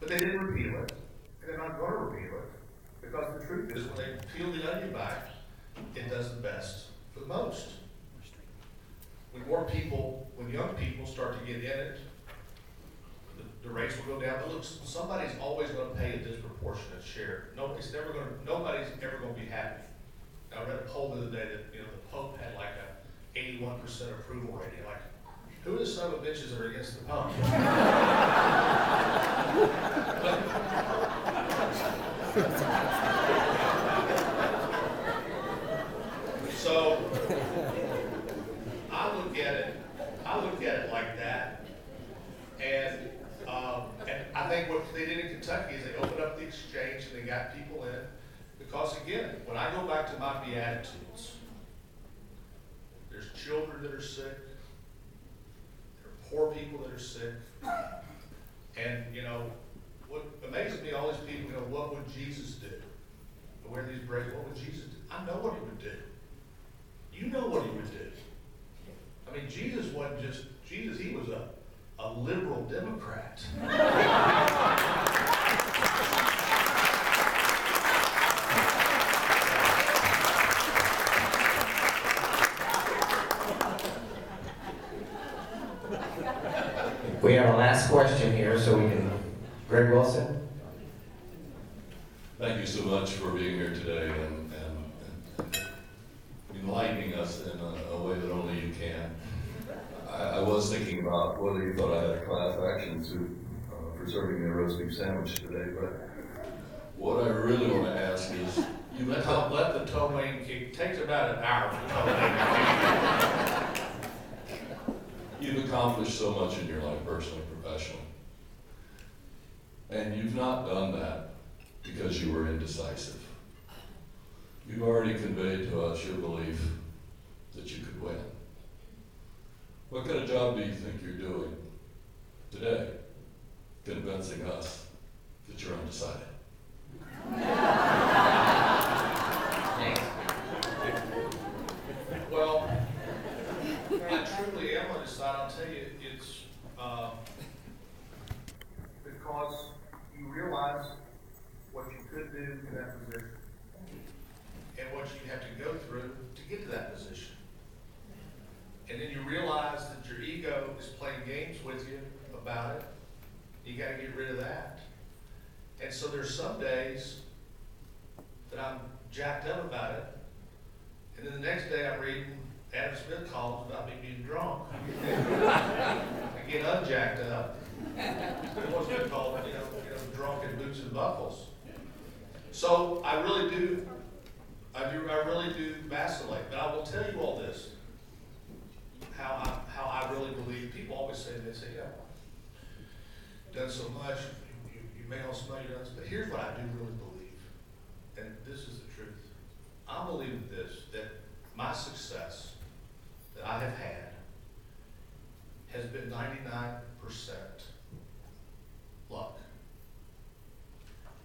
But they didn't repeal it, and they're not going to repeal it, because the truth is, when they peel the onion back, it does the best for the most. When young people start to get in it, the rates will go down. But look, somebody's always going to pay a disproportionate share. Nobody's ever going to be happy. I read a poll the other day that the Pope had like a 81% approval rating. Like, who are the son of bitches that are against the Pope? So I look at it like that, and I think what they did in Kentucky is they opened up the exchange and they got people in. Because again, when I go back to my Beatitudes, there's children that are sick, there are poor people that are sick, and what amazes me, all these people, what would Jesus do? I wear these braids, what would Jesus do? I know what he would do. You know what he would do. I mean, Jesus wasn't just Jesus, he was a liberal Democrat. We have a last question here, so we can. Greg Wilson. Thank you so much for being here today and enlightening us in a way that only you can. I was thinking about whether you thought I had a class action suit for serving me a roast beef sandwich today, but what I really want to ask is, you let the ptomaine kick. It takes about an hour for the ptomaine to kick. You've accomplished so much in your life, personally, professionally. And you've not done that because you were indecisive. You've already conveyed to us your belief that you could win. What kind of job do you think you're doing today, convincing us that you're undecided? Well, I truly am undecided. I'll tell you, it's because you realize what you could do in that position and what you have to go through to get to that position. And then you realize that your ego is playing games with you about it. You got to get rid of that. And so there's some days that I'm jacked up about it, and then the next day I'm reading Adam Smith columns about me being drunk. I get unjacked up. What's it called? Drunk in boots and buckles. So I really do vacillate. But I will tell you all this. How I really believe. People always say, yeah, done so much. You may also know you've done this, but here's what I do really believe, and this is the truth. I believe this, that my success that I have had has been 99% luck.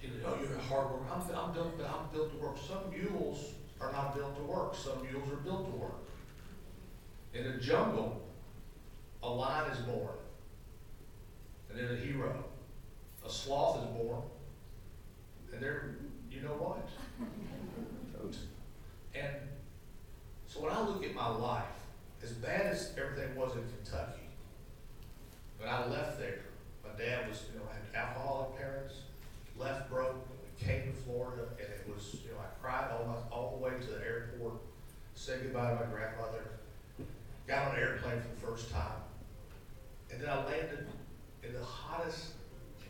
You're a hard worker. I'm built to work. Some mules are not built to work. Some mules are built to work. In a jungle, a lion is born, and then a hero. A sloth is born, and they're, you know what? And so when I look at my life, as bad as everything was in Kentucky, when I left there, my dad was, had alcoholic parents, left broke, came to Florida, and it was, I cried all the way to the airport, said goodbye to my grandmother, got on an airplane for the first time, and then I landed in the hottest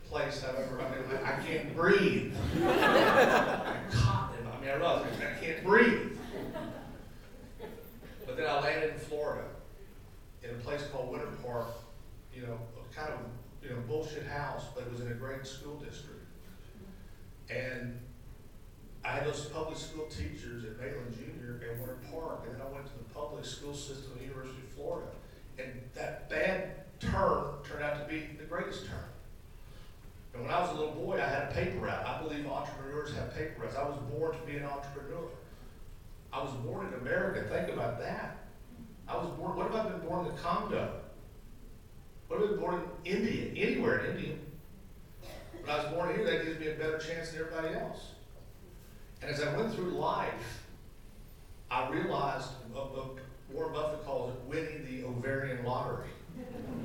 place I've ever, I can't breathe. I'm caught in, I realized I can't breathe. But then I landed in Florida, in a place called Winter Park, kind of, bullshit house, but it was in a great school district. And I had those public school teachers at Maitland Jr. and Winter Park, and then I went to the public school system at the University of Florida. And that bad turn turned out to be the greatest turn. And when I was a little boy, I had a paper route. I believe entrepreneurs have paper routes. I was born to be an entrepreneur. I was born in America. Think about that. I was born, what if I've been born in the Congo? What if I've been born in India, anywhere in India? But I was born here, that gives me a better chance than everybody else. And as I went through life, I realized, Warren Buffett calls it winning the ovarian lottery.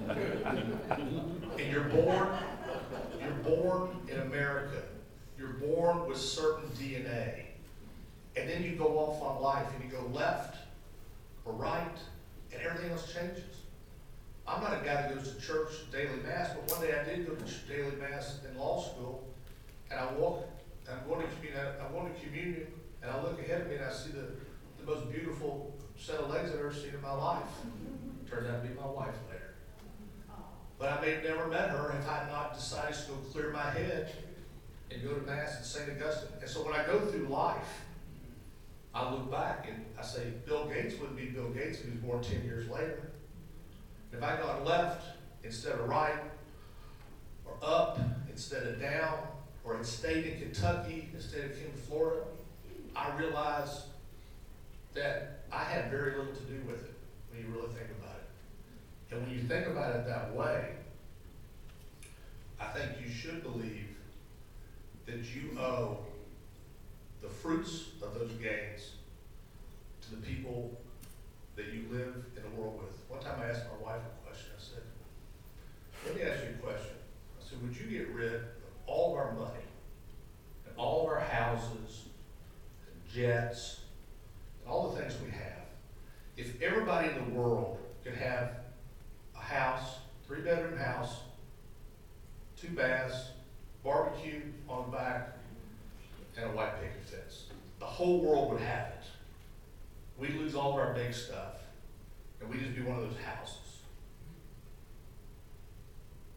And you're born in America. You're born with certain DNA. And then you go off on life and you go left or right, and everything else changes. I'm not a guy that goes to church daily mass, but one day I did go to daily mass in law school, and I'm going to communion, and I look ahead of me and I see the most beautiful set of legs I've ever seen in my life. Turns out to be my wife later. But I may have never met her if I had not decided to go clear my head and go to mass at St. Augustine. And so when I go through life, I look back and I say, Bill Gates wouldn't be Bill Gates if he was born 10 years later. If I got left instead of right, or up instead of down, or had stayed in Kentucky instead of came to Florida, I realized that I had very little to do with it when you really think about it. And when you think about it that way, I think you should believe that you owe the fruits of those gains to the people that you live in the world with. One time I asked my wife a question. I said, let me ask you a question. I said, would you get rid of all of our money and all of our houses and jets and all the things we have if everybody in the world could have a house, 3-bedroom house, 2 baths, barbecue on the back, and a white picket fence? The whole world would have it. We'd lose all of our big stuff, and we'd just be one of those houses.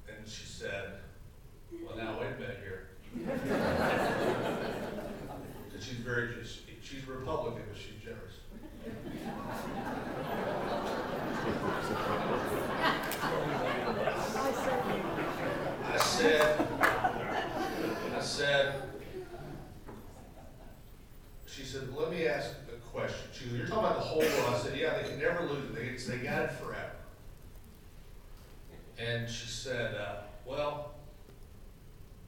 And she said, well, now wait a minute here. Because she's a Republican, but she's generous. I said, she said, let me ask a question. She said, you're talking about the whole world. I said, yeah, they can never lose it. They got it forever. And she said, well,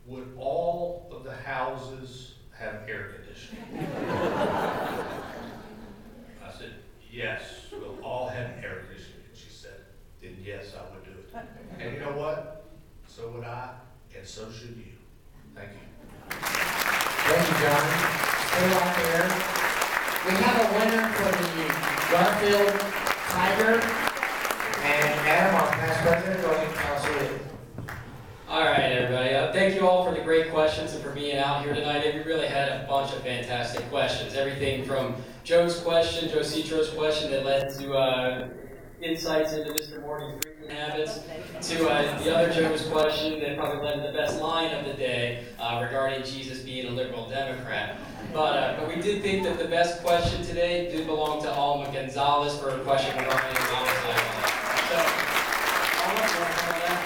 would all of the houses have air conditioning? I said, yes, we'll all have air conditioning. And she said, then yes, I would do it. And you know what? So would I, and so should you. Thank you. Thank you, John. Stay right there. We have a winner for the Garfield Tiger. And Adam, our past president, go ahead and tell us who it is. All right, everybody. Thank you all for the great questions and for being out here tonight. We really had a bunch of fantastic questions. Everything from Joe's question, Joe Citro's question that led to insights into Mr. Morgan's drinking habits, to the other Joe's question that probably led to the best line of the day regarding Jesus being a liberal Democrat. But we did think that the best question today did belong to Alma Gonzalez for a question regarding homicide. So, Alma, you want to come on down?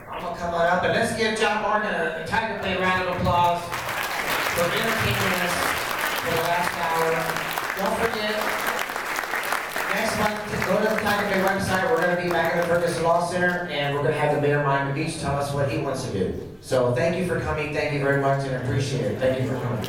I'm going to come on up, and let's give John Morgan a Tiger Play round of applause for entertaining us for the last hour. Don't forget, next month, go to the Tiger Play website. We're going to be back at the Ferguson Law Center, and we're going to have the Mayor of Miami Beach tell us what he wants to do. So thank you for coming. Thank you very much, and I appreciate it. Thank you for coming.